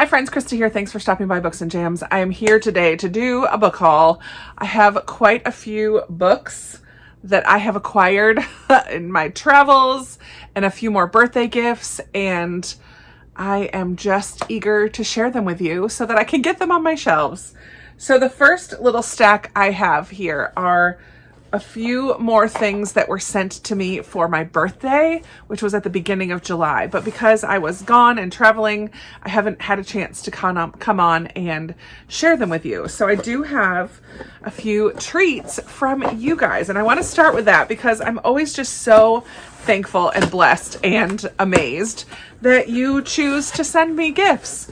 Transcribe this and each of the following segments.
Hi friends, Krista here. Thanks for stopping by Books and Jams. I am here today to do a book haul. I have quite a few books that I have acquired in my travels and a few more birthday gifts, and I am just eager to share them with you so that I can get them on my shelves. So the first little stack I have here are a few more things that were sent to me for my birthday, which was at the beginning of July. But because I was gone and traveling, I haven't had a chance to come on and share them with you. So I do have a few treats from you guys. And I want to start with that because I'm always just so thankful and blessed and amazed that you choose to send me gifts.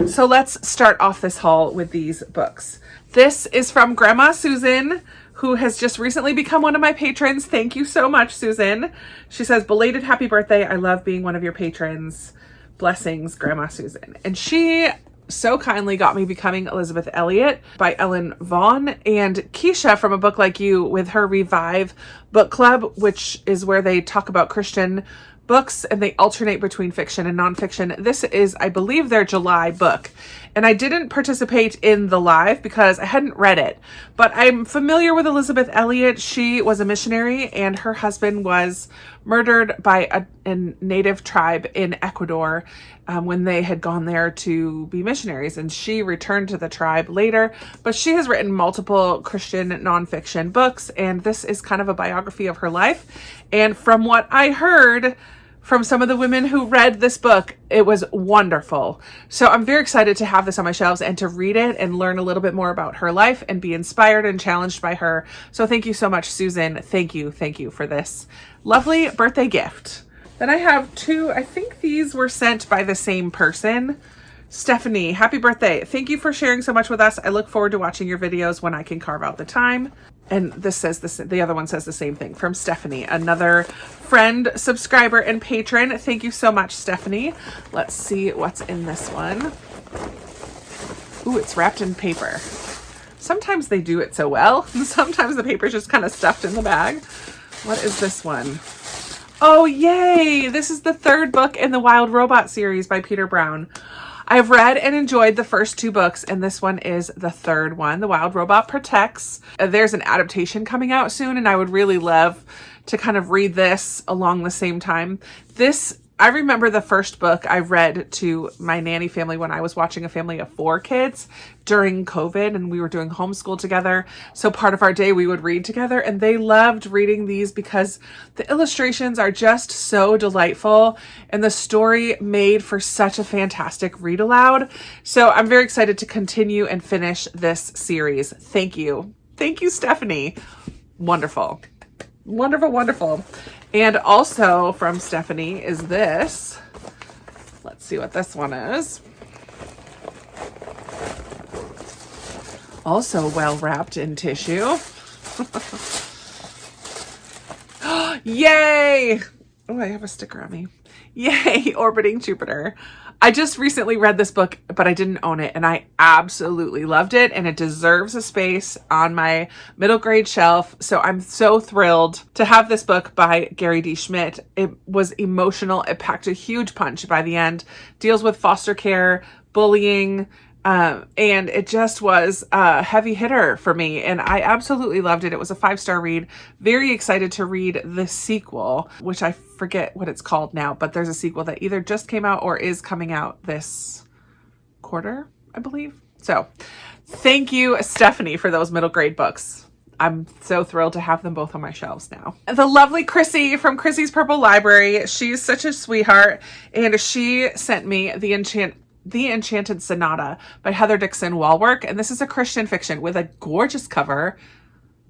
So let's start off this haul with these books. This is from Grandma Susan, who has just recently become one of my patrons. Thank you so much, Susan. She says, belated happy birthday. I love being one of your patrons. Blessings, Grandma Susan. And she so kindly got me Becoming Elizabeth Elliot by Ellen Vaughn, and Keisha from A Book Like You with her Revive book club, which is where they talk about Christian books and they alternate between fiction and nonfiction. This is, I believe, their July book. And I didn't participate in the live because I hadn't read it, but I'm familiar with Elizabeth Elliot. She was a missionary and her husband was murdered by a native tribe in Ecuador when they had gone there to be missionaries, and she returned to the tribe later. But she has written multiple Christian nonfiction books, and this is kind of a biography of her life. And from what I heard from some of the women who read this book, it was wonderful. So I'm very excited to have this on my shelves and to read it and learn a little bit more about her life and be inspired and challenged by her. So thank you so much, Susan. Thank you for this lovely birthday gift. Then I have two, I think these were sent by the same person. Stephanie, happy birthday. Thank you for sharing so much with us. I look forward to watching your videos when I can carve out the time. And this says this, the other one says the same thing, from Stephanie, another friend, subscriber, and patron. Thank you so much, Stephanie. Let's see what's in this one. Ooh, it's wrapped in paper. Sometimes they do it so well. Sometimes the paper's just kind of stuffed in the bag. What is this one? Oh, yay! This is the third book in the Wild Robot series by Peter Brown. I've read and enjoyed the first two books, and this one is the third one, The Wild Robot Protects. There's an adaptation coming out soon, and I would really love to kind of read this along the same time. I remember the first book I read to my nanny family when I was watching a family of 4 kids during COVID, and we were doing homeschool together. So part of our day we would read together, and they loved reading these because the illustrations are just so delightful and the story made for such a fantastic read aloud. So I'm very excited to continue and finish this series. Thank you. Thank you, Stephanie. Wonderful. Wonderful, wonderful. And also from Stephanie is this. Let's see what this one is. Also well wrapped in tissue. Yay! Oh, I have a sticker on me. Yay, Orbiting Jupiter. I just recently read this book, but I didn't own it, and I absolutely loved it, and it deserves a space on my middle grade shelf. So I'm so thrilled to have this book by Gary D. Schmidt. It was emotional. It packed a huge punch by the end. Deals with foster care, bullying, and it just was a heavy hitter for me, and I absolutely loved it. It was a 5-star read. Very excited to read the sequel, which I forget what it's called now, but there's a sequel that either just came out or is coming out this quarter, I believe. So thank you, Stephanie, for those middle grade books. I'm so thrilled to have them both on my shelves now. The lovely Chrissy from Chrissy's Purple Library. She's such a sweetheart, and she sent me The Enchanted Sonata by Heather Dixon Walwork. And this is a Christian fiction with a gorgeous cover.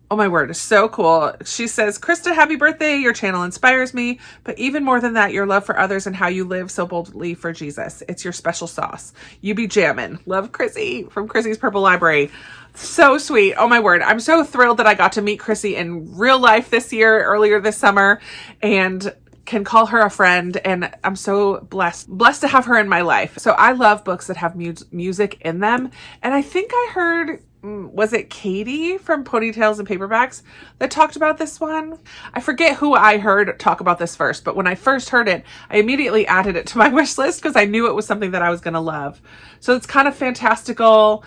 Oh my word, it's so cool. She says, Krista, happy birthday. Your channel inspires me, but even more than that, your love for others and how you live so boldly for Jesus. It's your special sauce. You be jammin'. Love, Chrissy from Chrissy's Purple Library. So sweet. Oh my word. I'm so thrilled that I got to meet Chrissy in real life this year, earlier this summer, and can call her a friend, and I'm so blessed to have her in my life. So I love books that have music in them, and I think I heard was it Katie from Ponytails and Paperbacks that talked about this one? I forget who I heard talk about this first, but when I first heard it, I immediately added it to my wish list because I knew it was something that I was going to love. So it's kind of fantastical,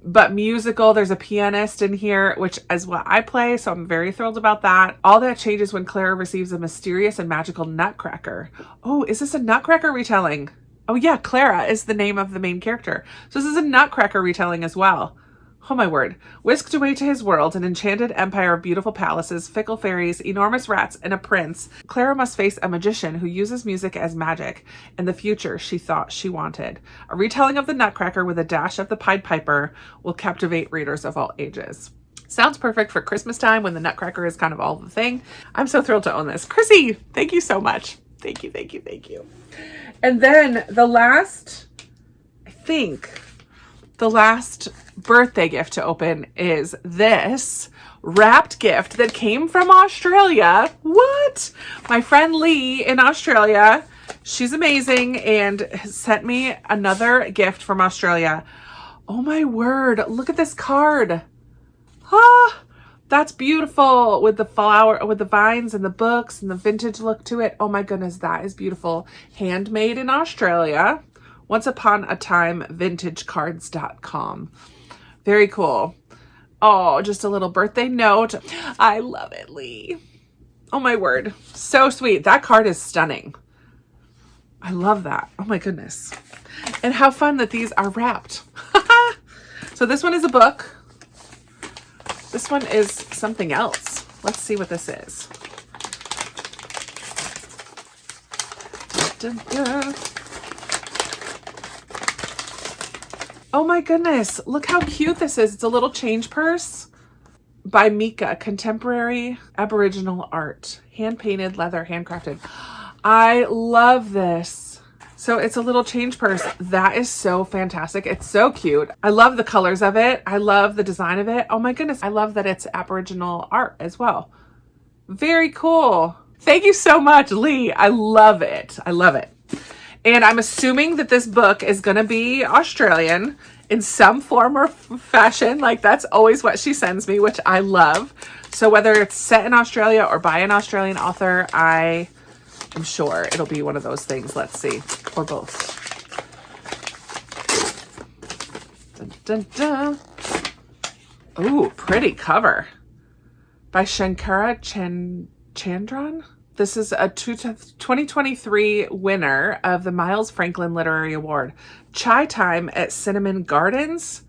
but musical. There's a pianist in here, which is what I play, so I'm very thrilled about that. All that changes when Clara receives a mysterious and magical nutcracker. Oh, is this a nutcracker retelling? Oh yeah, Clara is the name of the main character. So this is a nutcracker retelling as well. Oh my word. Whisked away to his world, an enchanted empire of beautiful palaces, fickle fairies, enormous rats, and a prince, Clara must face a magician who uses music as magic and the future she thought she wanted. A retelling of the Nutcracker with a dash of the Pied Piper will captivate readers of all ages. Sounds perfect for Christmas time when the Nutcracker is kind of all the thing. I'm so thrilled to own this. Chrissy, thank you so much. Thank you, thank you, thank you. And then the last birthday gift to open is this wrapped gift that came from Australia. What? My friend Lee in Australia, she's amazing and has sent me another gift from Australia. Oh my word, look at this card. Ah, that's beautiful with the flower, with the vines and the books and the vintage look to it. Oh my goodness, that is beautiful. Handmade in Australia. Once upon a time, vintagecards.com. Very cool. Oh, just a little birthday note. I love it, Lee. Oh my word. So sweet. That card is stunning. I love that. Oh my goodness. And how fun that these are wrapped. So this one is a book. This one is something else. Let's see what this is. Dun, dun, dun. Oh my goodness, look how cute this is. It's a little change purse by Mika, contemporary Aboriginal art, hand-painted, leather, handcrafted. I love this. So it's a little change purse. That is so fantastic. It's so cute. I love the colors of it. I love the design of it. Oh my goodness, I love that it's Aboriginal art as well. Very cool. Thank you so much, Lee. I love it. I love it. And I'm assuming that this book is going to be Australian in some form or fashion. Like that's always what she sends me, which I love. So whether it's set in Australia or by an Australian author, I am sure it'll be one of those things. Let's see. Or both. Dun, dun, dun. Ooh, pretty cover. By Shankara Chandran. This is a 2023 winner of the Miles Franklin Literary Award. Chai Time at Cinnamon Gardens.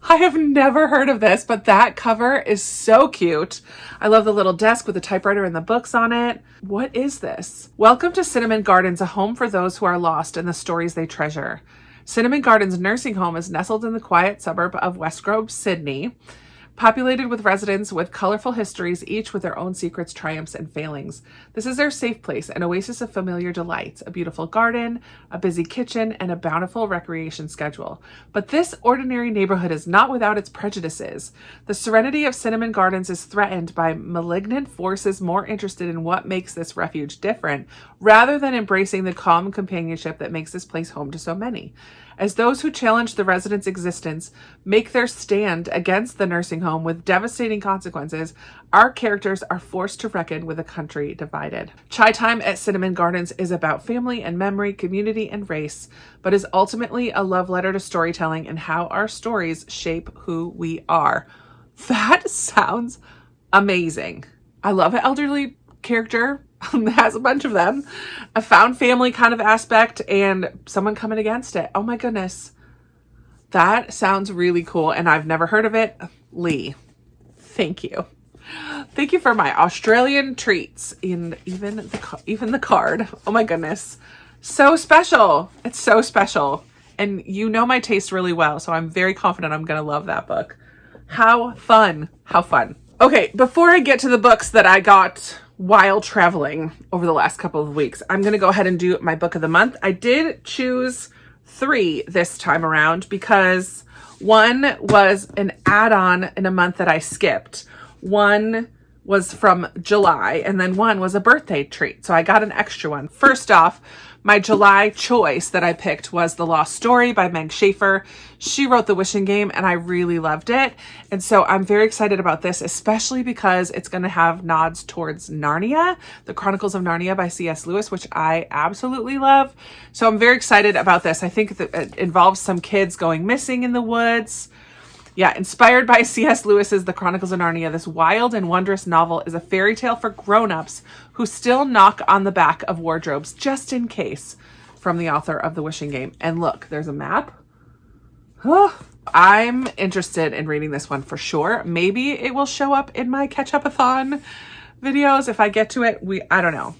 I have never heard of this, but that cover is so cute. I love the little desk with the typewriter and the books on it. What is this? Welcome to Cinnamon Gardens, a home for those who are lost in the stories they treasure. Cinnamon Gardens Nursing Home is nestled in the quiet suburb of West Grove, Sydney. Populated with residents with colorful histories, each with their own secrets, triumphs, and failings. This is their safe place, an oasis of familiar delights, a beautiful garden, a busy kitchen, and a bountiful recreation schedule. But this ordinary neighborhood is not without its prejudices. The serenity of Cinnamon Gardens is threatened by malignant forces more interested in what makes this refuge different, rather than embracing the calm companionship that makes this place home to so many. As those who challenge the residents' existence make their stand against the nursing home with devastating consequences, our characters are forced to reckon with a country divided. Chai Time at Cinnamon Gardens is about family and memory, community and race, but is ultimately a love letter to storytelling and how our stories shape who we are. That sounds amazing. I love an elderly character. Has a bunch of them, a found family kind of aspect, and someone coming against it. Oh my goodness. That sounds really cool, and I've never heard of it. Lee, thank you. Thank you for my Australian treats, and even the card. Oh my goodness. So special. It's so special. And you know my taste really well, so I'm very confident I'm going to love that book. How fun. How fun. Okay, before I get to the books that I got while traveling over the last couple of weeks, I'm going to go ahead and do my book of the month. I did choose 3 this time around because one was an add-on in a month that I skipped. One was from July, and then one was a birthday treat. So I got an extra one. First off, My July choice that I picked was The Lost Story by Meg Schaefer. She wrote The Wishing Game and I really loved it. And so I'm very excited about this, especially because it's going to have nods towards Narnia, The Chronicles of Narnia by C.S. Lewis, which I absolutely love. So I'm very excited about this. I think that it involves some kids going missing in the woods. Yeah, inspired by C.S. Lewis's The Chronicles of Narnia, this wild and wondrous novel is a fairy tale for grown-ups who still knock on the back of wardrobes just in case, from the author of The Wishing Game. And look, there's a map. I'm interested in reading this one for sure. Maybe it will show up in my catch-up-a-thon videos if I get to it. I don't know.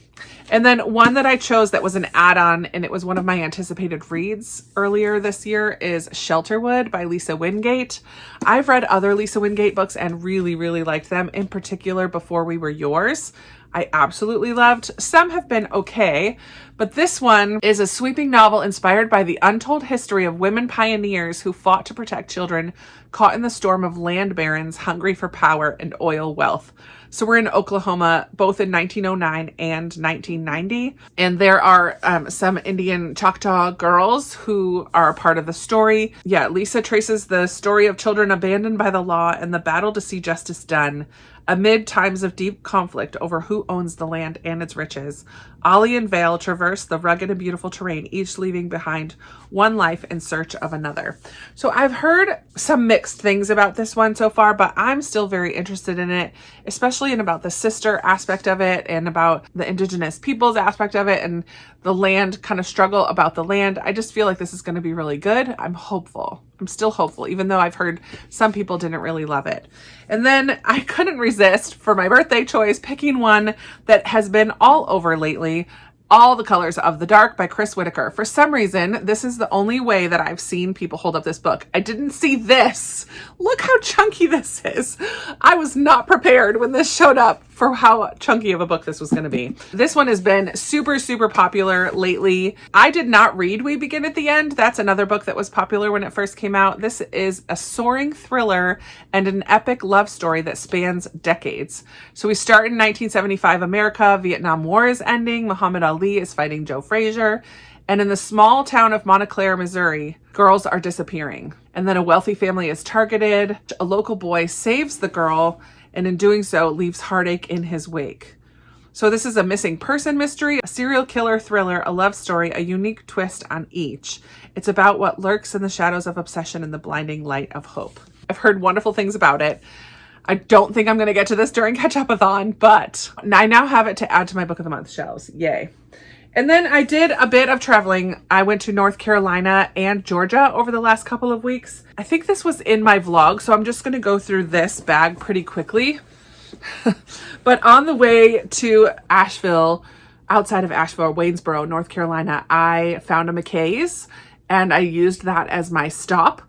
And then one that I chose that was an add-on, and it was one of my anticipated reads earlier this year, is Shelterwood by Lisa Wingate. I've read other Lisa Wingate books and really, really liked them, in particular Before We Were Yours. I absolutely loved. Some have been okay, but this one is a sweeping novel inspired by the untold history of women pioneers who fought to protect children caught in the storm of land barons hungry for power and oil wealth. So we're in Oklahoma, both in 1909 and 1990. And there are some Indian Choctaw girls who are a part of the story. Yeah, Lisa traces the story of children abandoned by the law and the battle to see justice done. Amid times of deep conflict over who owns the land and its riches, Ollie and Vale traverse the rugged and beautiful terrain, each leaving behind one life in search of another. So I've heard some mixed things about this one so far, but I'm still very interested in it, especially in about the sister aspect of it and about the indigenous peoples aspect of it and the land kind of struggle about the land. I just feel like this is going to be really good. I'm hopeful. I'm still hopeful, even though I've heard some people didn't really love it. And then I couldn't resist, for my birthday choice, picking one that has been all over lately, All the Colors of the Dark by Chris Whitaker. For some reason, this is the only way that I've seen people hold up this book. I didn't see this. Look how chunky this is. I was not prepared when this showed up for how chunky of a book this was going to be. This one has been super, super popular lately. I did not read We Begin at the End. That's another book that was popular when it first came out. This is a soaring thriller and an epic love story that spans decades. So we start in 1975 America. Vietnam War is ending. Muhammad Ali is fighting Joe Frazier. And in the small town of Montclair, Missouri, girls are disappearing. And then a wealthy family is targeted. A local boy saves the girl, and in doing so, leaves heartache in his wake. So this is a missing person mystery, a serial killer thriller, a love story, a unique twist on each. It's about what lurks in the shadows of obsession and the blinding light of hope. I've heard wonderful things about it. I don't think I'm going to get to this during Catch-Up-a-thon, but I now have it to add to my Book of the Month shelves. Yay. And then I did a bit of traveling. I went to North Carolina and Georgia over the last couple of weeks. I think this was in my vlog, so I'm just going to go through this bag pretty quickly. But on the way to Asheville, outside of Asheville, Waynesboro, North Carolina, I found a McKay's and I used that as my stop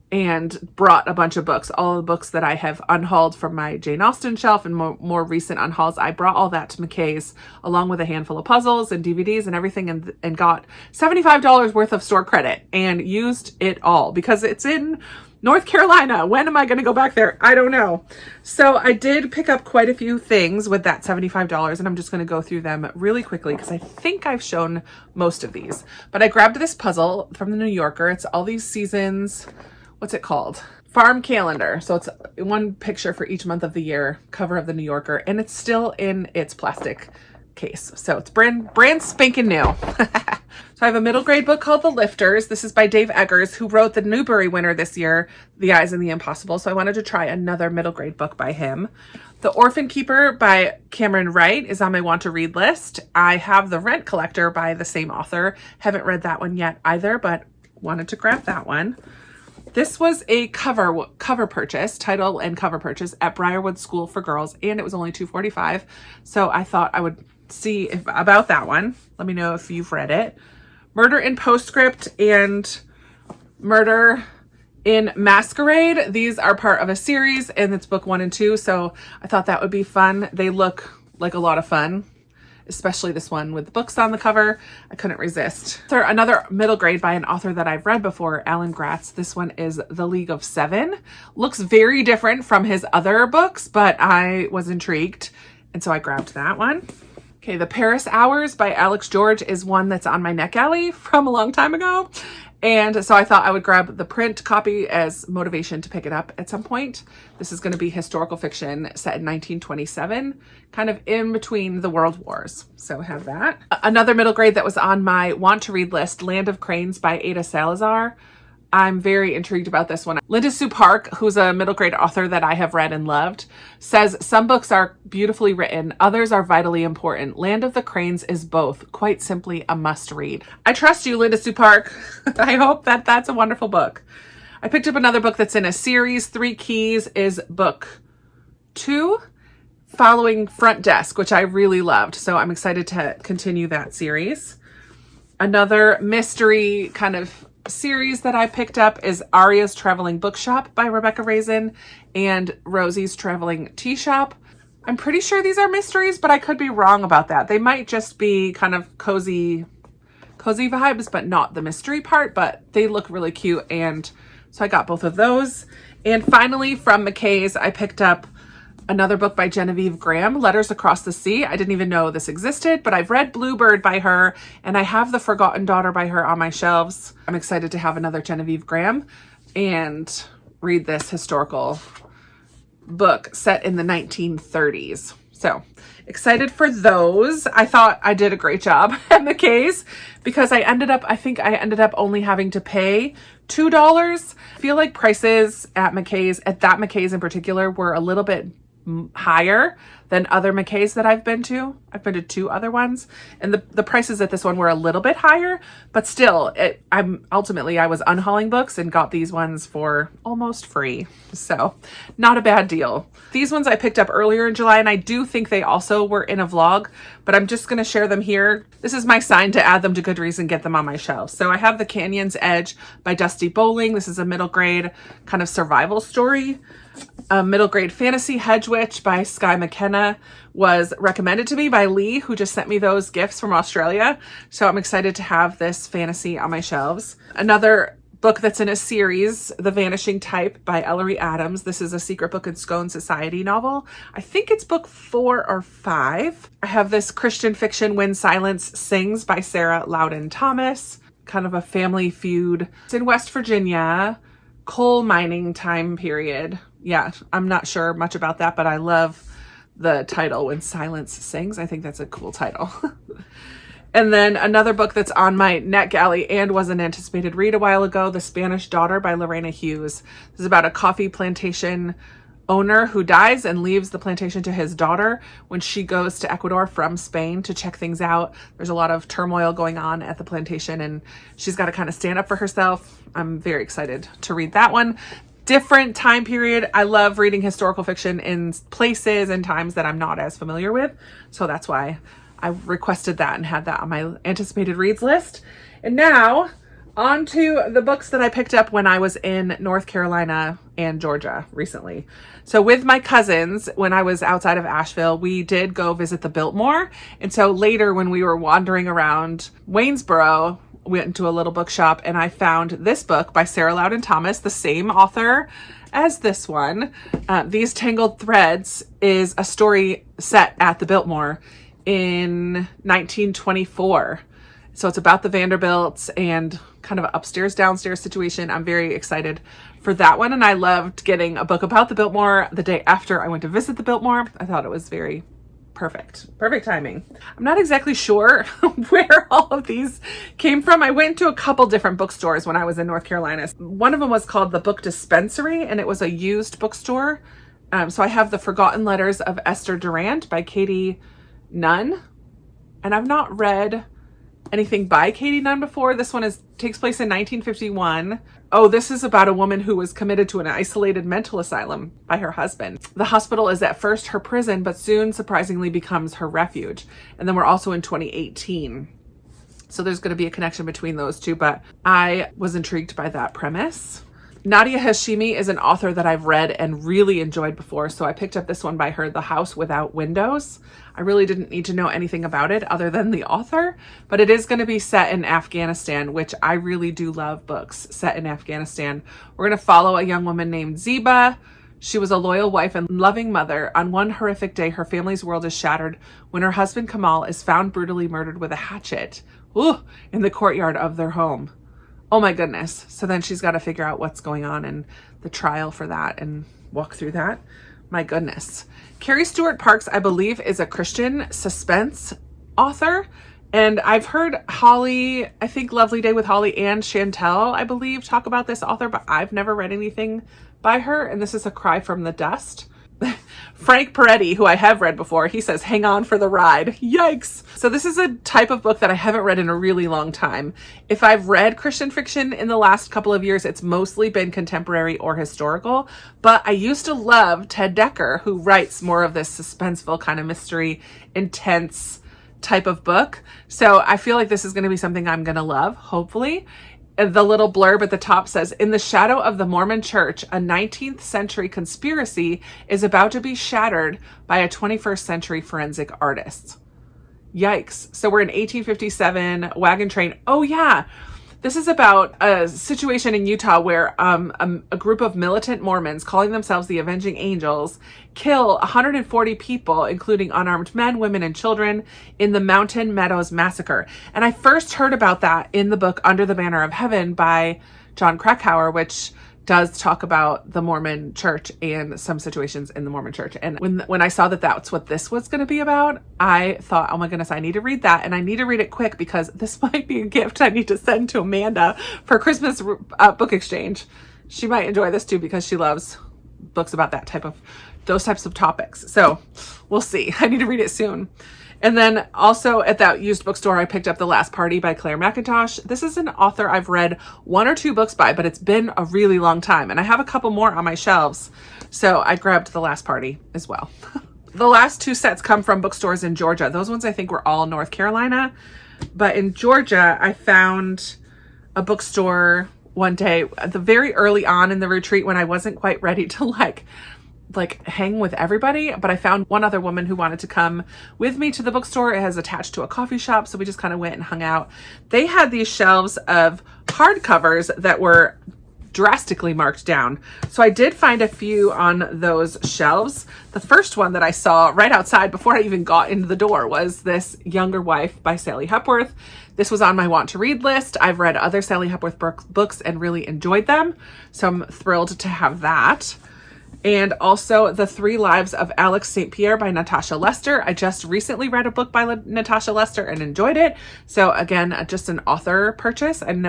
and brought a bunch of books, all the books that I have unhauled from my Jane Austen shelf and more recent unhauls. I brought all that to McKay's along with a handful of puzzles and DVDs and everything and got $75 worth of store credit and used it all because it's in North Carolina. When am I going to go back there? I don't know. So I did pick up quite a few things with that $75 and I'm just going to go through them really quickly because I think I've shown most of these. But I grabbed this puzzle from the New Yorker. It's all these seasons. What's it called? Farm calendar. So it's one picture for each month of the year, cover of the New Yorker, and it's still in its plastic case. So it's brand spanking new. So I have a middle grade book called The Lifters. This is by Dave Eggers, who wrote the Newbery winner this year, The Eyes and the Impossible. So I wanted to try another middle grade book by him. The Orphan Keeper by Cameron Wright is on my want to read list. I have The Rent Collector by the same author. Haven't read that one yet either, but wanted to grab that one. This was a cover purchase, title and cover purchase at Briarwood School for Girls, and it was only $2.45. So I thought I would see about that one. Let me know if you've read it. Murder in Postscript and Murder in Masquerade. These are part of a series, and it's book 1 and 2. So I thought that would be fun. They look like a lot of fun, especially this one with the books on the cover. I couldn't resist. So another middle grade by an author that I've read before, Alan Gratz. This one is The League of Seven. Looks very different from his other books, but I was intrigued, and so I grabbed that one. Okay, The Paris Hours by Alex George is one that's on my NetGalley from a long time ago. And so I thought I would grab the print copy as motivation to pick it up at some point. This is going to be historical fiction set in 1927, kind of in between the world wars. So I have that. Another middle grade that was on my want to read list, Land of Cranes by Ada Salazar. I'm very intrigued about this one. Linda Sue Park, who's a middle grade author that I have read and loved, says some books are beautifully written, others are vitally important. Land of the Cranes is both, quite simply a must read. I trust you, Linda Sue Park. I hope that that's a wonderful book. I picked up another book that's in a series. Three Keys is book 2, following Front Desk, which I really loved. So I'm excited to continue that series. Another mystery kind of series that I picked up is Aria's Traveling Bookshop by Rebecca Raisin and Rosie's Traveling Tea Shop. I'm pretty sure these are mysteries, but I could be wrong about that. They might just be kind of cozy vibes, but not the mystery part, but they look really cute. And so I got both of those. And finally, from McKay's, I picked up another book by Genevieve Graham, Letters Across the Sea. I didn't even know this existed, but I've read Bluebird by her, and I have The Forgotten Daughter by her on my shelves. I'm excited to have another Genevieve Graham and read this historical book set in the 1930s. So excited for those. I thought I did a great job at McKay's because I think I ended up only having to pay $2. I feel like prices at that McKay's in particular, were a little bit higher than other McKay's that I've been to. I've been to 2 other ones, and the prices at this one were a little bit higher, but still, I was unhauling books and got these ones for almost free. So not a bad deal. These ones I picked up earlier in July, and I do think they also were in a vlog, but I'm just going to share them here. This is my sign to add them to Goodreads and get them on my shelf. So I have The Canyon's Edge by Dusty Bowling. This is a middle grade kind of survival story. Middle grade fantasy, Hedge Witch by Skye McKenna was recommended to me by Lee, who just sent me those gifts from Australia. So I'm excited to have this fantasy on my shelves. Another book that's in a series, The Vanishing Type by Ellery Adams. This is a Secret Book and Scone Society novel. I think it's book 4 or 5. I have this Christian fiction, When Silence Sings by Sarah Loudon Thomas. Kind of a family feud. It's in West Virginia, coal mining time period. Yeah, I'm not sure much about that, but I love the title, When Silence Sings. I think that's a cool title. And then another book that's on my NetGalley and was an anticipated read a while ago, The Spanish Daughter by Lorena Hughes. This is about a coffee plantation owner who dies and leaves the plantation to his daughter when she goes to Ecuador from Spain to check things out. There's a lot of turmoil going on at the plantation, and she's got to kind of stand up for herself. I'm very excited to read that one. Different time period. I love reading historical fiction in places and times that I'm not as familiar with. So that's why I requested that and had that on my anticipated reads list. And now on to the books that I picked up when I was in North Carolina and Georgia recently. So with my cousins, when I was outside of Asheville, we did go visit the Biltmore. And so later when we were wandering around Waynesboro, went into a little bookshop and I found this book by Sarah Loudon Thomas, the same author as this one. These Tangled Threads is a story set at the Biltmore in 1924. So it's about the Vanderbilts and kind of an upstairs downstairs situation. I'm very excited for that one, and I loved getting a book about the Biltmore the day after I went to visit the Biltmore. I thought it was very perfect timing. I'm not exactly sure where all of these came from. I went to a couple different bookstores when I was in North Carolina. One of them was called the Book Dispensary, and it was a used bookstore. So I have The Forgotten Letters of Esther Durant by Katie Nunn, and I've not read anything by Katie Nunn before. This one takes place in 1951. Oh, this is about a woman who was committed to an isolated mental asylum by her husband. The hospital is at first her prison, but soon surprisingly becomes her refuge. And then we're also in 2018. So there's going to be a connection between those two, but I was intrigued by that premise. Nadia Hashimi is an author that I've read and really enjoyed before, so I picked up this one by her, The House Without Windows. I really didn't need to know anything about it other than the author, but it is going to be set in Afghanistan, which I really do love books set in Afghanistan. We're going to follow a young woman named Ziba. She was a loyal wife and loving mother. On one horrific day, her family's world is shattered when her husband Kamal is found brutally murdered with a hatchet in the courtyard of their home. Oh my goodness. So then she's got to figure out what's going on and the trial for that and walk through that. My goodness. Carrie Stewart Parks, I believe, is a Christian suspense author. And I've heard Holly, I think Lovely Day with Holly and Chantel, I believe, talk about this author, but I've never read anything by her. And this is A Cry from the Dust. Frank Peretti, who I have read before, he says, hang on for the ride. Yikes. So this is a type of book that I haven't read in a really long time. If I've read Christian fiction in the last couple of years, it's mostly been contemporary or historical. But I used to love Ted Dekker, who writes more of this suspenseful kind of mystery, intense type of book. So I feel like this is going to be something I'm going to love, hopefully. The little blurb at the top says, in the shadow of the Mormon Church, a 19th century conspiracy is about to be shattered by a 21st century forensic artist. Yikes. So we're in 1857, wagon train. Oh yeah. This is about a situation in Utah where a group of militant Mormons calling themselves the Avenging Angels kill 140 people, including unarmed men, women, and children, in the Mountain Meadows Massacre. And I first heard about that in the book Under the Banner of Heaven by John Krakauer, which does talk about the Mormon church and some situations in the Mormon church. And when I saw that that's what this was going to be about, I thought, oh my goodness, I need to read that. And I need to read it quick because this might be a gift I need to send to Amanda for Christmas book exchange. She might enjoy this too because she loves books about those types of topics. So we'll see. I need to read it soon. And then also at that used bookstore, I picked up The Last Party by Claire McIntosh. This is an author I've read 1 or 2 books by, but it's been a really long time. And I have a couple more on my shelves. So I grabbed The Last Party as well. The last 2 sets come from bookstores in Georgia. Those ones I think were all North Carolina. But in Georgia, I found a bookstore one day at the very early on in the retreat when I wasn't quite ready to like hang with everybody, but I found one other woman who wanted to come with me to the bookstore. It has attached to a coffee shop, so we just kind of went and hung out. They had these shelves of hardcovers that were drastically marked down. So I did find a few on those shelves. The first one that I saw right outside before I even got into the door was this Younger Wife by Sally Hepworth. This was on my want to read list. I've read other Sally Hepworth books and really enjoyed them. So I'm thrilled to have that. And also The 3 Lives of Alex St. Pierre by Natasha Lester. I just recently read a book by Natasha Lester and enjoyed it. So again, just an author purchase. I'm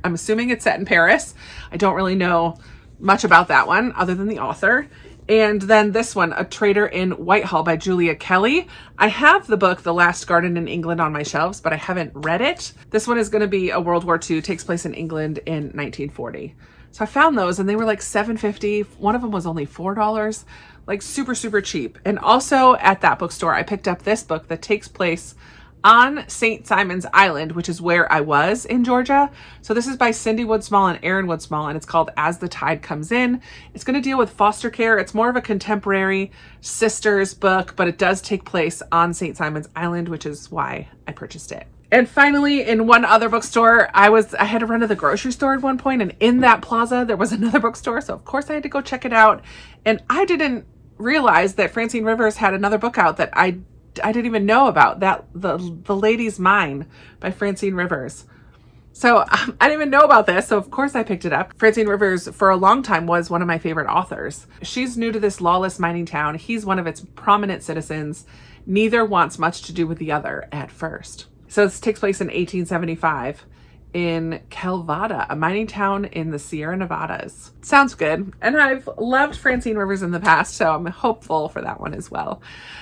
assuming it's set in Paris. I don't really know much about that one other than the author. And then this one, A Traitor in Whitehall by Julia Kelly. I have the book The Last Garden in England on my shelves, but I haven't read it. This one is going to be a World War II, takes place in England in 1940. So I found those and they were like $7.50. One of them was only $4, like super, super cheap. And also at that bookstore, I picked up this book that takes place on St. Simon's Island, which is where I was in Georgia. So this is by Cindy Wood Small and Aaron Wood Small, and it's called As the Tide Comes In. It's going to deal with foster care. It's more of a contemporary sisters book, but it does take place on St. Simon's Island, which is why I purchased it. And finally, in one other bookstore, I had to run to the grocery store at one point, and in that plaza, there was another bookstore. So of course I had to go check it out. And I didn't realize that Francine Rivers had another book out that I didn't even know about, that The Lady's Mine by Francine Rivers. So I didn't even know about this. So of course I picked it up. Francine Rivers for a long time was one of my favorite authors. She's new to this lawless mining town. He's one of its prominent citizens. Neither wants much to do with the other at first. So this takes place in 1875 in Calvada, a mining town in the Sierra Nevadas. Sounds good. And I've loved Francine Rivers in the past, so I'm hopeful for that one as well.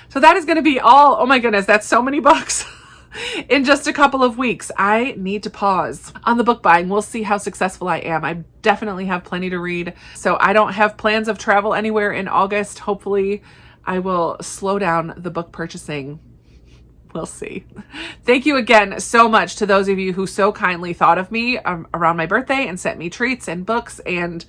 So that is going to be all. Oh my goodness, that's so many books in just a couple of weeks. I need to pause on the book buying. We'll see how successful I am. I definitely have plenty to read. So I don't have plans of travel anywhere in August. Hopefully I will slow down the book purchasing. We'll see. Thank you again so much to those of you who so kindly thought of me around my birthday and sent me treats and books. And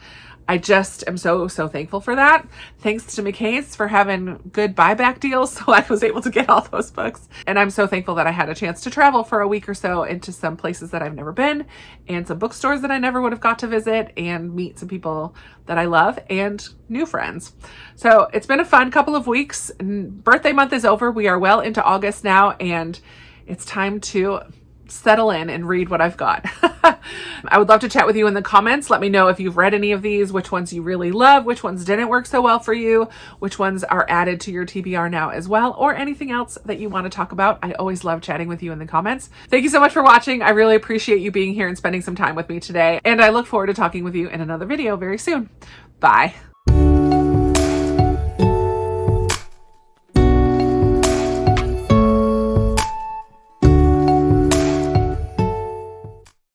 I just am so thankful for that. Thanks to McKay's for having good buyback deals, so I was able to get all those books. And I'm so thankful that I had a chance to travel for a week or so into some places that I've never been, and some bookstores that I never would have got to visit, and meet some people that I love and new friends. So it's been a fun couple of weeks. Birthday month is over. We are well into August now, and it's time to settle in and read what I've got. I would love to chat with you in the comments. Let me know if you've read any of these, which ones you really love, which ones didn't work so well for you, which ones are added to your TBR now as well, or anything else that you want to talk about. I always love chatting with you in the comments. Thank you so much for watching. I really appreciate you being here and spending some time with me today, and I look forward to talking with you in another video very soon. Bye.